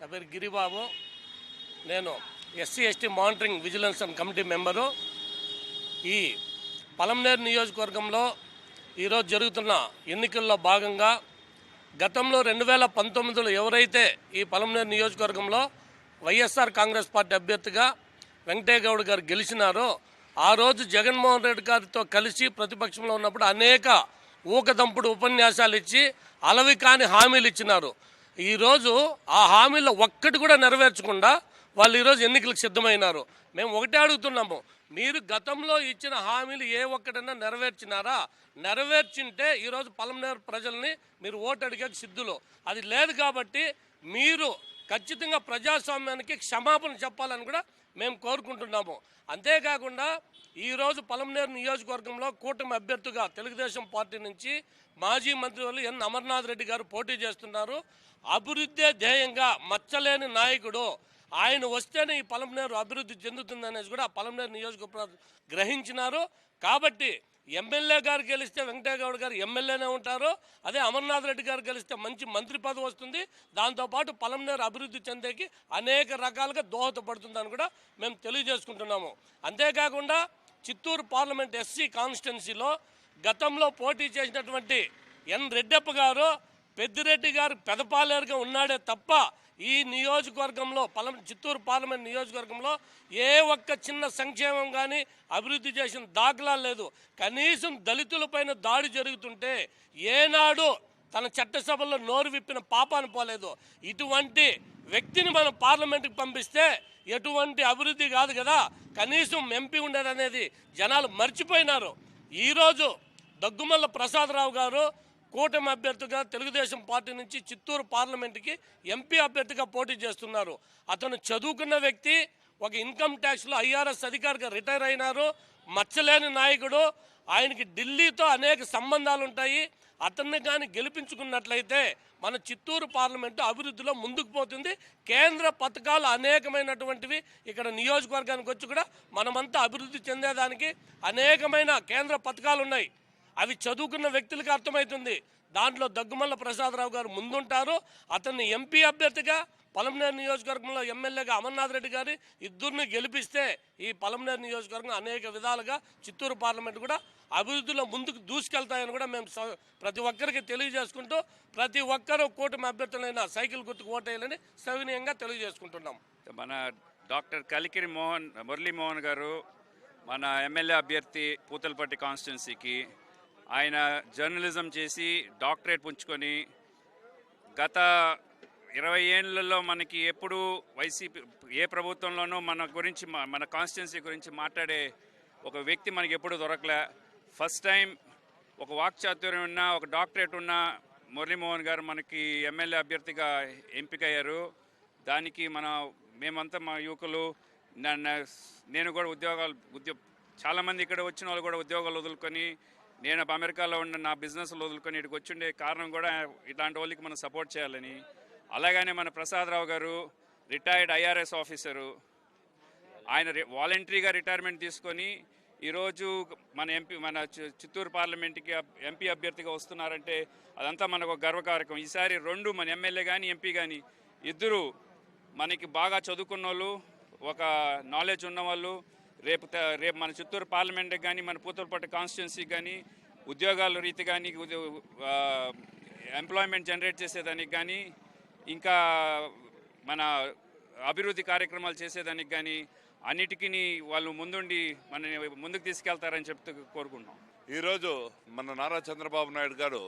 నా పేరు గిరిబాబు. నేను SC ST monitoring vigilance and committee member. ఈ పలమనేరు నియోజకవర్గంలో ఈరోజు జరుగుతున్న ఎన్నికల్లో భాగంగా గతంలో 2019లో ఎవరైతే ఈ పలమనేరు నియోజకవర్గంలో వైఎస్ఆర్ కాంగ్రెస్ పార్టీ అభ్యర్థిగా వెంకటయ్య గౌడ్ గారు గెలిచినారో ఆ రోజు జగన్మోహన్ రెడ్డి గారితో కలిసి ప్రతిపక్షంలో ఉన్నప్పుడు అనేక ఊకదంపుడు ఉపన్యాసాలు ఇచ్చి అలవి కాని హామీలు ఇచ్చినారు. ఈరోజు ఆ హామీల్లో ఒక్కటి కూడా నెరవేర్చకుండా వాళ్ళు ఈరోజు ఎన్నికలకు సిద్ధమైనారు. మేము ఒకటే అడుగుతున్నాము, మీరు గతంలో ఇచ్చిన హామీలు ఏ ఒక్కటైనా నెరవేర్చినారా? నెరవేర్చింటే ఈరోజు పలమనేరు ప్రజల్ని మీరు ఓటు అడిగే సిద్ధులు. అది లేదు కాబట్టి మీరు ఖచ్చితంగా ప్రజాస్వామ్యానికి క్షమాపణ చెప్పాలని కూడా మేము కోరుకుంటున్నాము. అంతేకాకుండా ఈరోజు పలమనేరు నియోజకవర్గంలో కూటమి అభ్యర్థిగా తెలుగుదేశం పార్టీ నుంచి మాజీ మంత్రివర్యులు ఎన్ అమర్నాథ్ రెడ్డి గారు పోటీ చేస్తున్నారు. అభివృద్ధి ధ్యేయంగా మచ్చలేని నాయకుడు, ఆయన వస్తేనే ఈ పలమనేరు అభివృద్ధి చెందుతుందనేసి కూడా పలమనేరు నియోజకవర్గం గ్రహించినారు. కాబట్టి ఎమ్మెల్యే గారు గెలిస్తే వెంకటయ్య గౌడ్ గారు ఎమ్మెల్యేనే ఉంటారు. అదే అమర్నాథ్ రెడ్డి గారు గెలిస్తే మంచి మంత్రి పదవి వస్తుంది. దాంతోపాటు పలమనేరు అభివృద్ధి చెందేకి అనేక రకాలుగా దోహదపడుతుందని కూడా మేము తెలియజేసుకుంటున్నాము. అంతేకాకుండా చిత్తూరు పార్లమెంట్ ఎస్సీ కాన్స్టిట్యున్సీలో గతంలో పోటీ చేసినటువంటి ఎన్ రెడ్డప్ప గారు పెద్దిరెడ్డి గారు పెదపాలేరుగా ఉన్నాడే తప్ప ఈ నియోజకవర్గంలో చిత్తూరు పార్లమెంట్ నియోజకవర్గంలో ఏ ఒక్క చిన్న సంక్షేమం కానీ అభివృద్ధి చేసిన దాఖలా లేదు. కనీసం దళితులపైన దాడి జరుగుతుంటే ఏనాడు తన చట్టసభల్లో నోరు విప్పిన పాపాను పోలేదు. ఇటువంటి వ్యక్తిని మనం పార్లమెంటుకి పంపిస్తే ఎటువంటి అభివృద్ధి కాదు కదా, కనీసం ఎంపీ ఉండేదనేది జనాలు మర్చిపోయినారు. ఈరోజు దగ్గుమల్ల ప్రసాదరావు గారు కూటమి అభ్యర్థిగా తెలుగుదేశం పార్టీ నుంచి చిత్తూరు పార్లమెంటుకి ఎంపీ అభ్యర్థిగా పోటీ చేస్తున్నారు. అతను చదువుకున్న వ్యక్తి, ఒక ఇన్కమ్ ట్యాక్స్లో ఐఆర్ఎస్ అధికారిగా రిటైర్ అయినారు. మచ్చలేని నాయకుడు. ఆయనకి ఢిల్లీతో అనేక సంబంధాలు ఉంటాయి. అతన్ని కానీ గెలిపించుకున్నట్లయితే మన చిత్తూరు పార్లమెంటు అభివృద్ధిలో ముందుకు పోతుంది. కేంద్ర పథకాలు అనేకమైనటువంటివి ఇక్కడ నియోజకవర్గానికి వచ్చి కూడా మనమంతా అభివృద్ధి చెందేదానికి అనేకమైన కేంద్ర పథకాలు ఉన్నాయి. అవి చదువుకున్న వ్యక్తులకు అర్థమవుతుంది. దాంట్లో దగ్గుమల్ల ప్రసాదరావు గారు ముందుంటారు. అతన్ని ఎంపీ అభ్యర్థిగా పలమనేరు నియోజకవర్గంలో ఎమ్మెల్యేగా అమర్నాథ్ రెడ్డి గారి ఇద్దరిని గెలిపిస్తే ఈ పలమనేరు నియోజకవర్గం అనేక విధాలుగా చిత్తూరు పార్లమెంట్ కూడా అభివృద్ధిలో ముందుకు దూసుకెళ్తాయని కూడా మేము ప్రతి ఒక్కరికి తెలియజేసుకుంటూ ప్రతి ఒక్కరూ కూటమి అభ్యర్థులైన సైకిల్ గుర్తుకు ఓటేయాలని సవినీయంగా తెలియజేసుకుంటున్నాం. మన డాక్టర్ కలికిరి మురళీమోహన్ గారు మన ఎమ్మెల్యే అభ్యర్థి పూతలపట్టి కాన్స్టిట్యున్సీకి ఆయన జర్నలిజం చేసి డాక్టరేట్ పుంజుకొని గత 20 ఏళ్లలో మనకి ఎప్పుడు వైసీపీ ఏ ప్రభుత్వంలోనూ మన గురించి మన కాన్స్టిట్యున్సీ గురించి మాట్లాడే ఒక వ్యక్తి మనకి ఎప్పుడు దొరకలే. ఫస్ట్ టైం ఒక వాక్చాతుర్యం ఉన్న ఒక డాక్టరేట్ ఉన్న మురళీమోహన్ గారు మనకి ఎమ్మెల్యే అభ్యర్థిగా ఎంపికయ్యారు. దానికి మేమంతా మా యువకులు నేను కూడా చాలామంది ఇక్కడ వచ్చిన వాళ్ళు కూడా ఉద్యోగాలు వదులుకొని నేను అమెరికాలో ఉన్న నా బిజినెస్లు వదులుకొని ఇక్కడికి వచ్చిండే కారణం కూడా ఇట్లాంటి వాళ్ళకి మనం సపోర్ట్ చేయాలని. అలాగనే మన ప్రసాదరావు గారు రిటైర్డ్ ఐఆర్ఎస్ ఆఫీసరు. ఆయన వాలంటరీగా రిటైర్మెంట్ తీసుకొని ఈరోజు మన చిత్తూరు పార్లమెంట్కి ఎంపీ అభ్యర్థిగా వస్తున్నారంటే అదంతా మనకు గర్వకారకం. ఈసారి మన ఎమ్మెల్యే కానీ ఎంపీ కానీ ఇద్దరు మనకి బాగా చదువుకున్న వాళ్ళు, ఒక నాలెడ్జ్ ఉన్నవాళ్ళు. రేపు మన చిత్తూరు పార్లమెంట్కి కానీ మన పూతలపట్టు కాన్స్టిట్యున్సీకి కానీ ఉద్యోగాల రీతి కానీ ఎంప్లాయ్మెంట్ జనరేట్ చేసేదానికి కానీ ఇంకా మన అభివృద్ధి కార్యక్రమాలు చేసేదానికి కానీ అన్నిటికీ వాళ్ళు ముందుండి మనని ముందుకు తీసుకెళ్తారని చెప్తూ కోరుకుంటున్నాం. ఈరోజు మన నారా చంద్రబాబు నాయుడు గారు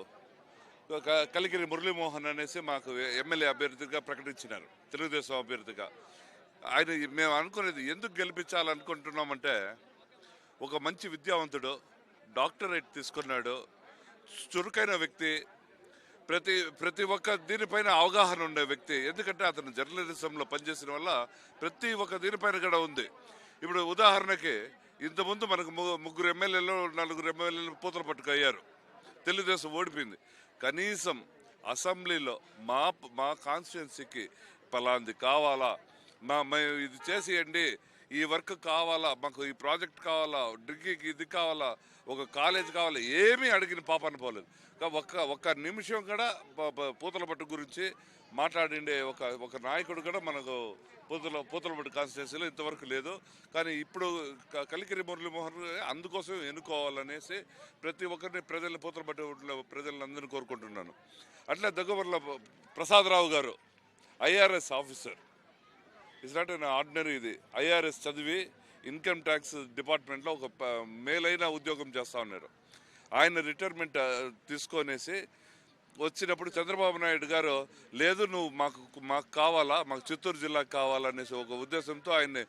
కలికిరి మురళీమోహన్ అనేసి మాకు ఎమ్మెల్యే అభ్యర్థిగా ప్రకటించినారు, తెలుగుదేశం అభ్యర్థిగా. ఆయన మేము అనుకునేది ఎందుకు గెలిపించాలనుకుంటున్నామంటే ఒక మంచి విద్యావంతుడు, డాక్టరేట్ తీసుకున్నాడు, చురుకైన వ్యక్తి, ప్రతి ఒక్క దీనిపైన అవగాహన ఉండే వ్యక్తి. ఎందుకంటే అతను జర్నలిజంలో పనిచేసిన వల్ల ప్రతి ఒక్క దీనిపైన కూడా ఉంది. ఇప్పుడు ఉదాహరణకి ఇంతకుముందు మనకు 3 ఎమ్మెల్యేలు 4 ఎమ్మెల్యేలు పూతలపట్టుకు అయ్యారు, తెలుగుదేశం ఓడిపోయింది. కనీసం అసెంబ్లీలో మా కాన్స్టిట్యున్సీకి పలాంది కావాలా, ఇది చేసేయండి, ఈ వర్క్ కావాలా, మాకు ఈ ప్రాజెక్ట్ కావాలా, డ్రింకింగ్ ఇది కావాలా, ఒక కాలేజ్ కావాలా, ఏమీ అడిగిన పాపన పోలేదు. ఒక్క నిమిషం కూడా పూతలపట్టు గురించి మాట్లాడిండే ఒక నాయకుడు కూడా మనకు పూతలపట్టు కాన్స్టిట్యున్సీలో ఇంతవరకు లేదు. కానీ ఇప్పుడు కలికిరి మురళీమోహన్ అందుకోసం ఎన్నుకోవాలనేసి ప్రతి ఒక్కరిని పూతలపట్టు ప్రజలందరినీ కోరుకుంటున్నాను. అట్లా దగ్గవర్ల ప్రసాదరావు గారు IRS officer, it's not an ordinary. ఇది ఐఆర్ఎస్ చదివి ఇన్కమ్ ట్యాక్స్ డిపార్ట్మెంట్లో ఒక మేలైన ఉద్యోగం చేస్తూ ఉన్నారు. ఆయన రిటైర్మెంట్ తీసుకొనేసి వచ్చినప్పుడు చంద్రబాబు నాయుడు గారు లేదు నువ్వు మాకు కావాలా, మాకు చిత్తూరు జిల్లాకు కావాలనేసి ఒక ఉద్దేశంతో ఆయన్ని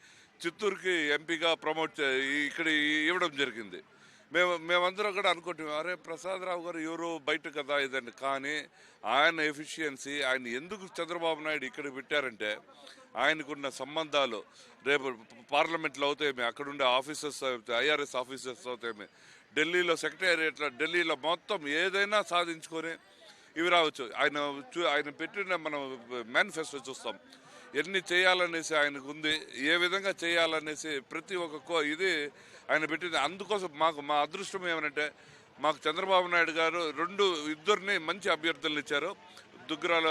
చిత్తూరుకి ఎంపీగా ప్రమోట్ ఇక్కడ ఇవ్వడం జరిగింది. మేమందరం కూడా అనుకుంటాం, అరే ప్రసాదరావు గారు ఎవరు బయట కదా ఇదండి. కానీ ఆయన ఎఫిషియన్సీ, ఆయన ఎందుకు చంద్రబాబు నాయుడు ఇక్కడ పెట్టారంటే ఆయనకున్న సంబంధాలు, రేపు పార్లమెంట్లో అవుతాయేమి, అక్కడుండే ఆఫీసర్స్ ఐఆర్ఎస్ ఆఫీసర్స్ అవుతాయేమి, ఢిల్లీలో సెక్రటేరియట్లో ఢిల్లీలో మొత్తం ఏదైనా సాధించుకొని ఇవి రావచ్చు. ఆయన పెట్టిన మనం మేనిఫెస్టో చూస్తాం, ఎన్ని చేయాలనేసి ఆయనకు ఉంది, ఏ విధంగా చేయాలనేసి ప్రతి ఒక్క ఇది ఆయన పెట్టింది. అందుకోసం మా అదృష్టం ఏమనంటే మాకు చంద్రబాబు నాయుడు గారు ఇద్దరిని మంచి అభ్యర్థులను ఇచ్చారు. దుగ్గరాల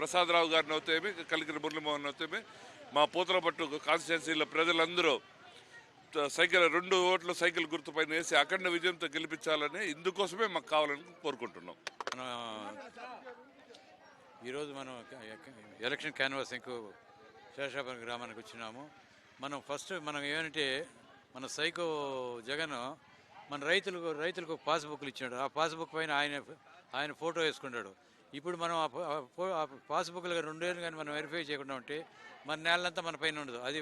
ప్రసాదరావు గారిని అవుతాయేమి, కలికిరి మురళీమోహన్ అవుతాయేమి, మా పూతలపట్టు కాన్స్టిట్యున్సీలో ప్రజలందరూ సైకిల్ 2 ఓట్లు సైకిల్ గుర్తుపైన వేసి అఖండ విజయంతో గెలిపించాలని ఇందుకోసమే మాకు కావాలని కోరుకుంటున్నాం. ఈరోజు మనం ఎలక్షన్ క్యాన్వాసింగ్కు శేషాపురం గ్రామానికి వచ్చినాము. మనం ఏమంటే మన సైకో జగన్ మన రైతులకు పాస్బుక్లు ఇచ్చినాడు. ఆ పాస్బుక్ పైన ఆయన ఫోటో వేసుకున్నాడు. ఇప్పుడు మనం ఆ పాస్బుక్లు 2 ఏళ్ళు కానీ మనం వెరిఫై చేయకుండా ఉంటే మన నేలంతా మన పైన ఉండదు. అది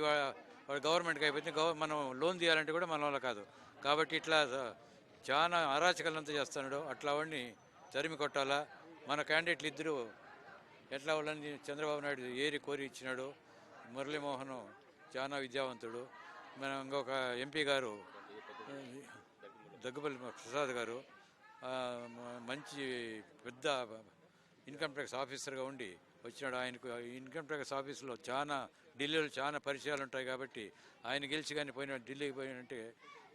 వాడు గవర్నమెంట్కి అయిపోతే మనం లోన్ తీయాలంటే కూడా మన వల్ల కాదు. కాబట్టి ఇట్లా చాలా అరాచకాలంతా చేస్తున్నాడు. అట్లా వాడిని తరిమి కొట్టాలా. మన క్యాండిడేట్లు ఇద్దరు ఎట్లా వాళ్ళని చంద్రబాబు నాయుడు కోరి ఇచ్చినాడు. మురళీమోహన్ చాలా విద్యావంతుడు. మనం ఇంకొక ఎంపీ గారు దగ్గుపల్లి ప్రసాద్ గారు మంచి పెద్ద ఇన్కమ్ ట్యాక్స్ ఆఫీసర్గా ఉండి వచ్చినాడు. ఆయనకు ఇన్కమ్ ట్యాక్స్ ఆఫీసులో ఢిల్లీలో చాలా పరిచయాలు ఉంటాయి. కాబట్టి ఆయన గెలిచి కానీ ఢిల్లీకి పోయినంటే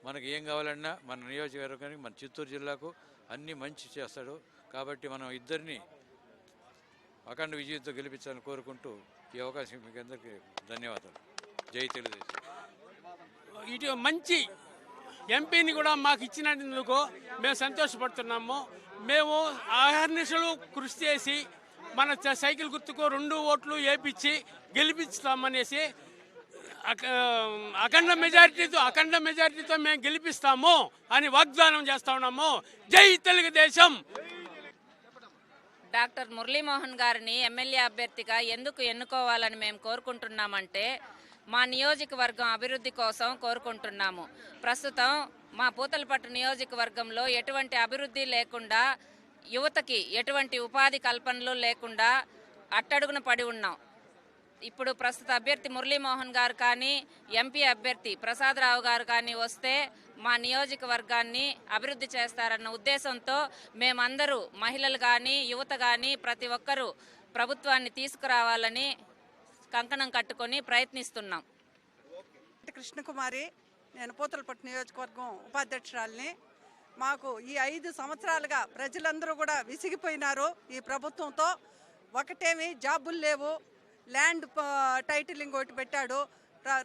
మనకి ఏం కావాలన్నా మన నియోజకవర్గానికి, మన చిత్తూరు జిల్లాకు అన్నీ మంచి చేస్తాడు. కాబట్టి మనం ఇద్దరిని అఖండ విజయంతో గెలిపించాలని కోరుకుంటూ ఈ అవకాశం మీకు అందరికీ ధన్యవాదాలు. జై తెలుగుదేశం. ఇటు మంచి ఎంపీని కూడా మాకు ఇచ్చినందుకు మేము సంతోషపడుతున్నాము. మేము అహర్నిశలు కృషి చేసి మన సైకిల్ గుర్తుకు 2 ఓట్లు వేయించి గెలిపిస్తామనేసి అఖండ మెజారిటీతో మేము గెలిపిస్తాము అని వాగ్దానం చేస్తా ఉన్నాము. జై తెలుగుదేశం. డాక్టర్ మురళీమోహన్ గారిని ఎమ్మెల్యే అభ్యర్థిగా ఎందుకు ఎన్నుకోవాలని మేము కోరుకుంటున్నామంటే మా నియోజకవర్గం అభివృద్ధి కోసం కోరుకుంటున్నాము. ప్రస్తుతం మా పూతలపట్టు నియోజకవర్గంలో ఎటువంటి అభివృద్ధి లేకుండా, యువతకి ఎటువంటి ఉపాధి కల్పనలు లేకుండా అట్టడుగున పడి ఉన్నాం. ఇప్పుడు ప్రస్తుత అభ్యర్థి మురళీమోహన్ గారు కానీ, ఎంపీ అభ్యర్థి ప్రసాదరావు గారు కానీ వస్తే మా నియోజకవర్గాన్ని అభివృద్ధి చేస్తారన్న ఉద్దేశంతో మేమందరూ మహిళలు కానీ, యువత కానీ ప్రతి ఒక్కరూ ప్రభుత్వాన్ని తీసుకురావాలని కంకణం కట్టుకొని ప్రయత్నిస్తున్నాం. కృష్ణకుమారి, నేను పూతలపట్టు నియోజకవర్గం ఉపాధ్యక్షురాలిని. మాకు ఈ 5 సంవత్సరాలుగా ప్రజలందరూ కూడా విసిగిపోయినారు ఈ ప్రభుత్వంతో. ఒకటేమి జాబులు లేవు, ల్యాండ్ టైటిలింగ్ ఒకటి పెట్టాడు.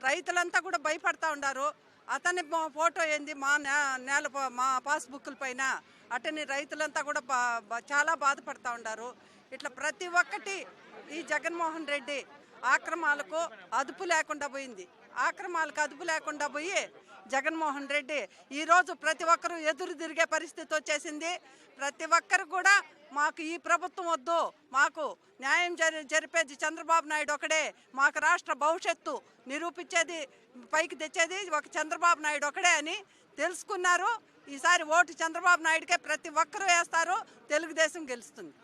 రైతులంతా కూడా భయపడతా ఉన్నారు. అతని ఫోటో ఏంది మా పాస్బుక్ల పైన, అతని రైతులంతా కూడా చాలా బాధపడతా ఉన్నారు. ఇట్లా ప్రతి ఒక్కటి ఈ జగన్మోహన్ రెడ్డి ఆక్రమాలకు అదుపు లేకుండా పోయి జగన్మోహన్ రెడ్డి ఈరోజు ప్రతి ఒక్కరూ ఎదురు తిరిగే పరిస్థితి వచ్చేసింది. ప్రతి ఒక్కరు కూడా మాకు ఈ ప్రభుత్వం వద్దు, మాకు న్యాయం జరిపేది చంద్రబాబు నాయుడు ఒకడే, మాకు రాష్ట్ర భవిష్యత్తు నిరూపించేది, పైకి తెచ్చేది ఒక చంద్రబాబు నాయుడు ఒకడే అని తెలుసుకున్నారు. ఈసారి ఓటు చంద్రబాబు నాయుడుకే ప్రతి ఒక్కరూ వేస్తారు. తెలుగుదేశం గెలుస్తుంది.